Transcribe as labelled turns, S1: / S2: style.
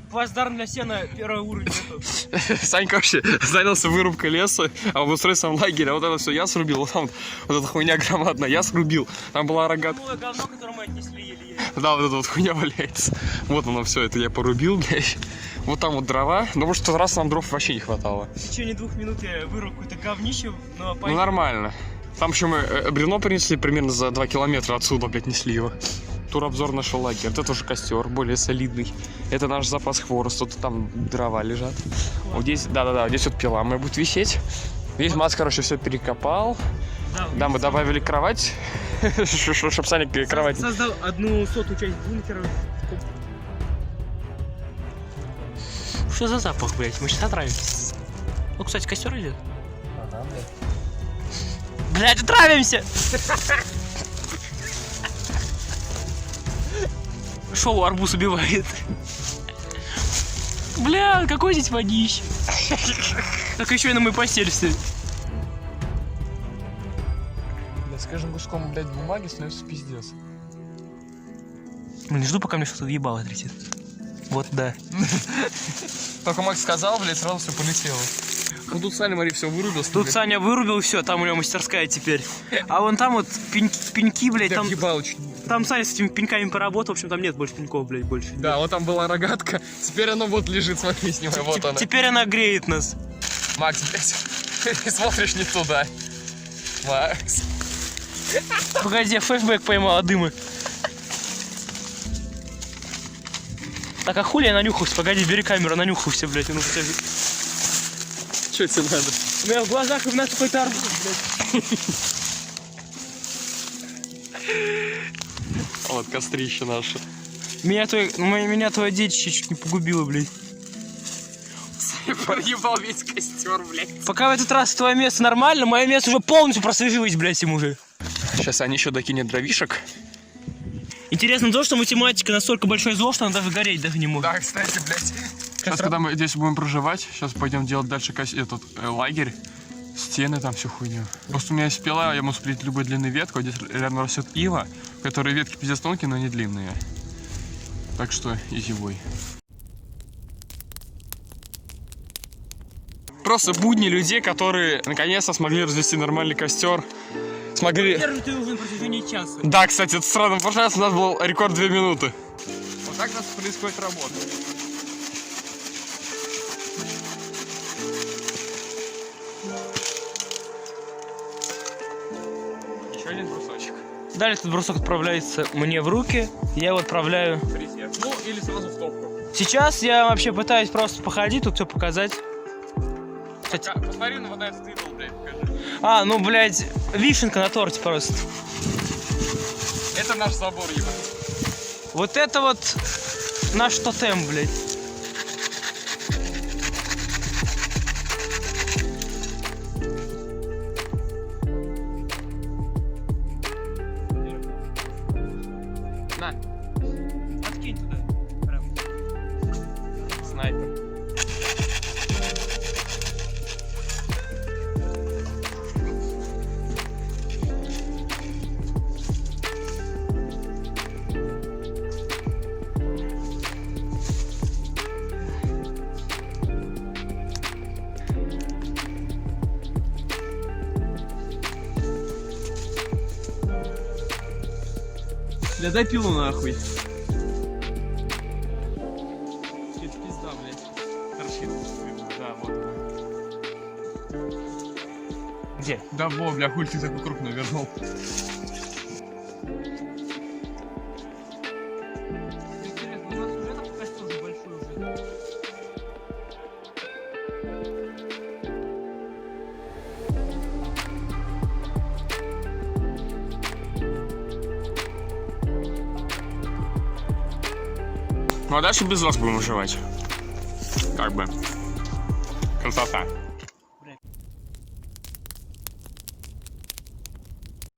S1: плацдарм для сена первый уровень.
S2: Санька вообще занялся вырубкой леса, а обустройством лагеря. Вот это все я срубил, вот там вот эта хуйня громадная, я срубил. Там была рогатка.
S1: Было говно, которое мы отнесли еле-еле.
S2: Да, вот эта вот хуйня валяется. Вот оно все, это я порубил, блядь. Вот там вот дрова, но потому что раз нам дров вообще не хватало.
S1: В течение 2 минут я вырубил какое-то говнище, но
S2: Ну нормально. Там еще мы бревно принесли примерно за 2 километра отсюда, блядь, несли его. Туробзор нашего лагеря. Это тоже костер, более солидный. Это наш запас хвороста. Тут там дрова лежат. Вот здесь, да-да-да, здесь вот пила моя будет висеть. Здесь Макс, короче, все перекопал. Да, мы добавили кровать, чтобы Саня кровать...
S1: Создал 1/100 часть бункера. Что за запах, блядь? Мы сейчас отравимся. Ну, кстати, костер идет.
S2: Ага, блядь.
S1: Блядь, отравимся! Шоу арбуз убивает. Бля, какой здесь водище. Так еще и на мою постель стоит.
S2: Бля, с каждым куском, блядь, бумаги становится пиздец.
S1: Не жду, пока мне что-то въебало отлетит. Вот, да.
S2: Только Макс сказал, блядь, сразу все полетело. Ну тут Саня, смотри, все вырубил.
S1: Тут Саня вырубил все, там у него мастерская теперь. А вон там вот пеньки, блядь, там... Там Саня с этими пеньками поработал, в общем, там нет больше пеньков, блядь, больше.
S2: Да, вот там была рогатка, теперь она вот лежит, смотри, снимай, вот она.
S1: Теперь она греет нас.
S2: Макс, блядь, ты смотришь не туда. Макс.
S1: Погоди, я флешбэк поймал от дыма. Так, а хули я нанюхался? Погоди, бери камеру, нанюхался, блядь. Ну, хотя бы...
S2: Что тебе надо?
S1: У меня в глазах и в нас какой-то арбуз, блядь.
S2: Вот кострище наше.
S1: Меня твое детище чуть не погубило, блядь.
S2: Проебал весь костер, блядь.
S1: Пока в этот раз твое место нормально, мое место уже полностью просветилось, блядь, им уже.
S2: Сейчас они еще докинет дровишек.
S1: Интересно то, что математика настолько большое зло, что она даже гореть даже не может.
S2: Да, кстати, блядь. Сейчас, когда мы здесь будем проживать, сейчас пойдем делать дальше этот лагерь. Стены, там всю хуйню. Просто у меня есть пила, я могу спилить любую длинную ветку. Здесь рядом растет ива, в которой ветки пиздец тонкие, но не длинные. Так что, изибой. Просто будни людей, которые наконец-то смогли развести нормальный костер. Смогли...
S1: Держите уже на протяжении часа.
S2: Да, кстати, это странно. В прошлый раз у нас был рекорд 2 минуты. Вот так у нас происходит работа. Еще один брусочек.
S1: Далее этот брусок отправляется мне в руки, я его отправляю.
S2: Ну, или сразу в топку.
S1: Сейчас я вообще пытаюсь просто походить, тут все показать. Кстати...
S2: Посмотри на вот этот идол, блядь, покажи.
S1: А, ну, блядь, вишенка на торте просто.
S2: Это наш забор, ебать.
S1: Вот это вот наш тотем, блядь.
S2: На,
S1: Откинь туда. Прям.
S2: снайпер.
S1: Бля, дай пилу нахуй.
S2: Это пизда, блядь. Торчит. Да, вот.
S1: Где?
S2: Да, во, бля, хуй ты такой круг навернул.
S1: Интересно, у нас уже этот костер уже большой уже.
S2: Ну а дальше без вас будем выживать. Как бы. Красота.